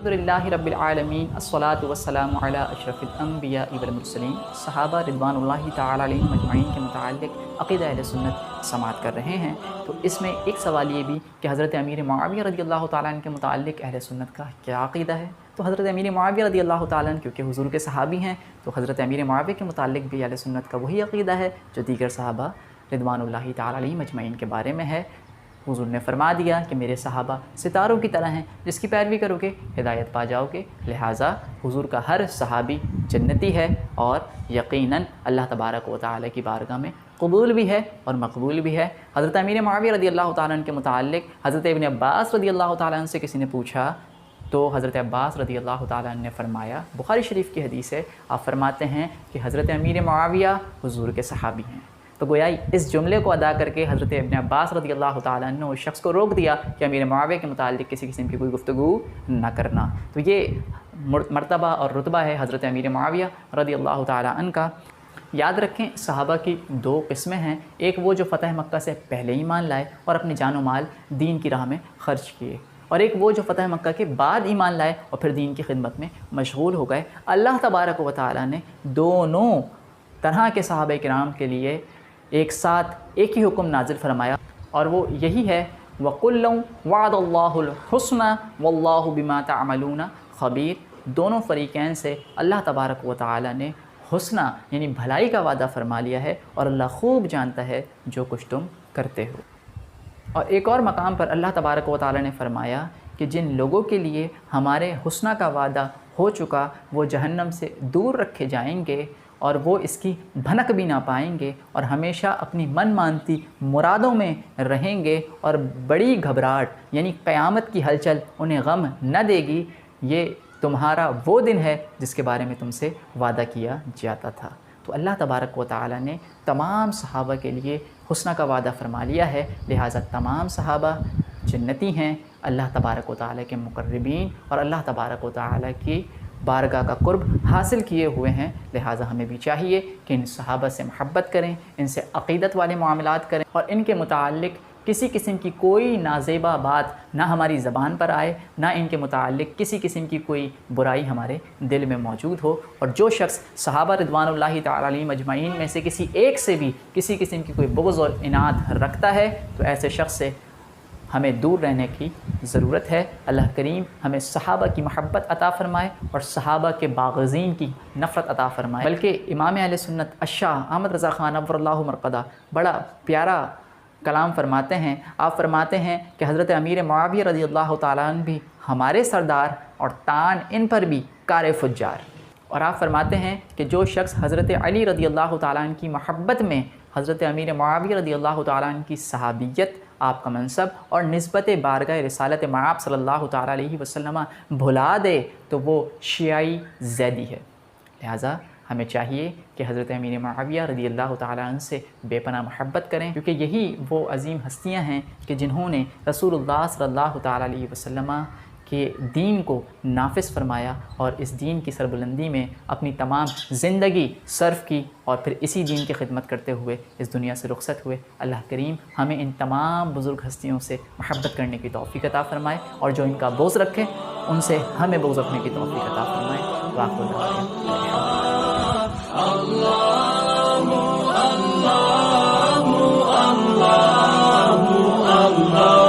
الحمدللہ رب العالمین الصلاۃ والسلام علی اشرف الانبیاء والمرسلین صحابہ رضوان اللہ تعالی علیہم اجمعین کے متعلق عقیدہ اہل سنت سماعت کر رہے ہیں۔ تو اس میں ایک سوال یہ بھی کہ حضرت امیر معاویہ رضی اللہ تعالیٰ عنہ کے متعلق اہل سنت کا کیا عقیدہ ہے؟ تو حضرت امیر معاویہ رضی اللہ تعالیٰ عنہ کیونکہ حضور کے صحابی ہیں تو حضرت امیر معاویہ کے متعلق بھی اہل سنت کا وہی عقیدہ ہے جو دیگر صحابہ رضوان اللہ تعالی علیہم اجمعین کے بارے میں ہے۔ حضور نے فرما دیا کہ میرے صحابہ ستاروں کی طرح ہیں، جس کی پیروی کرو گے ہدایت پا جاؤ گے، لہٰذا حضور کا ہر صحابی جنتی ہے اور یقیناً اللہ تبارک و تعالیٰ کی بارگاہ میں قبول بھی ہے اور مقبول بھی ہے۔ حضرت امیر معاویہ رضی اللہ تعالیٰ عنہ کے متعلق حضرت ابن عباس رضی اللہ تعالیٰ عنہ سے کسی نے پوچھا تو حضرت عباس رضی اللہ تعالیٰ عنہ نے فرمایا، بخاری شریف کی حدیث ہے، آپ فرماتے ہیں کہ حضرت امیر معاویہ حضور کے صحابی ہیں۔ تو گویا اس جملے کو ادا کر کے حضرت ابن عباس رضی اللہ تعالیٰ عنہ نے اس شخص کو روک دیا کہ امیر معاویہ کے متعلق کسی قسم کی کوئی گفتگو نہ کرنا۔ تو یہ مرتبہ اور رتبہ ہے حضرت امیر معاویہ رضی اللہ تعالیٰ عنہ کا۔ یاد رکھیں صحابہ کی دو قسمیں ہیں، ایک وہ جو فتح مکہ سے پہلے ایمان لائے اور اپنی جان و مال دین کی راہ میں خرچ کیے، اور ایک وہ جو فتح مکہ کے بعد ایمان لائے اور پھر دین کی خدمت میں مشغول ہو گئے۔ اللہ تبارک و تعالیٰ نے دونوں طرح کے صحابہ کرام کے لیے ایک ساتھ ایک ہی حکم نازل فرمایا، اور وہ یہی ہے وَقُلًّا وَعَدَ اللَّهُ الْحُسْنَى وَاللَّهُ بِمَا تَعْمَلُونَ خَبِيرٌ۔ دونوں فریقین سے اللہ تبارک و تعالی نے حسنہ یعنی بھلائی کا وعدہ فرما لیا ہے، اور اللہ خوب جانتا ہے جو کچھ تم کرتے ہو۔ اور ایک اور مقام پر اللہ تبارک و تعالی نے فرمایا کہ جن لوگوں کے لیے ہمارے حسنہ کا وعدہ ہو چکا وہ جہنم سے دور رکھے جائیں گے، اور وہ اس کی بھنک بھی نہ پائیں گے، اور ہمیشہ اپنی من مانتی مرادوں میں رہیں گے، اور بڑی گھبراہٹ یعنی قیامت کی ہلچل انہیں غم نہ دے گی۔ یہ تمہارا وہ دن ہے جس کے بارے میں تم سے وعدہ کیا جاتا تھا۔ تو اللہ تبارک و تعالی نے تمام صحابہ کے لیے حسنہ کا وعدہ فرما لیا ہے، لہٰذا تمام صحابہ جنتی ہیں، اللہ تبارک و تعالی کے مقربین اور اللہ تبارک و تعالی کی بارگاہ کا قرب حاصل کیے ہوئے ہیں۔ لہٰذا ہمیں بھی چاہیے کہ ان صحابہ سے محبت کریں، ان سے عقیدت والے معاملات کریں، اور ان کے متعلق کسی قسم کی کوئی نازیبہ بات نہ ہماری زبان پر آئے، نہ ان کے متعلق کسی قسم کی کوئی برائی ہمارے دل میں موجود ہو۔ اور جو شخص صحابہ رضوان اللہ تعالی علیہم اجمعین میں سے کسی ایک سے بھی کسی قسم کی کوئی بغض اور عناد رکھتا ہے تو ایسے شخص سے ہمیں دور رہنے کی ضرورت ہے۔ اللہ کریم ہمیں صحابہ کی محبت عطا فرمائے اور صحابہ کے باغزین کی نفرت عطا فرمائے۔ بلکہ امام اہل سنت الشاہ احمد رضا خان نور اللہ مرقدہ بڑا پیارا کلام فرماتے ہیں۔ آپ فرماتے ہیں کہ حضرت امیر معاویہ رضی اللہ تعالیٰ عنہ بھی ہمارے سردار اور تان ان پر بھی کار فجار۔ اور آپ فرماتے ہیں کہ جو شخص حضرت علی رضی اللہ تعالیٰ عنہ کی محبت میں حضرت امیر معاویہ رضی اللہ تعالیٰ عنہ کی صحابیت، آپ کا منصب اور نسبت بارگاہ رسالت مآب صلی اللہ تعالیٰ علیہ وسلم بھلا دے تو وہ شیعی زیدی ہے۔ لہٰذا ہمیں چاہیے کہ حضرت امیر معاویہ رضی اللہ تعالیٰ عنہ سے بے پناہ محبت کریں، کیونکہ یہی وہ عظیم ہستیاں ہیں کہ جنہوں نے رسول اللہ صلی اللہ تعالیٰ علیہ وسلم کے دین کو نافذ فرمایا اور اس دین کی سربلندی میں اپنی تمام زندگی صرف کی، اور پھر اسی دین کی خدمت کرتے ہوئے اس دنیا سے رخصت ہوئے۔ اللہ کریم ہمیں ان تمام بزرگ ہستیوں سے محبت کرنے کی توفیق عطا فرمائے، اور جو ان کا بغض رکھے ان سے ہمیں بغض رکھنے کی توفیق عطا فرمائے۔ واقعہ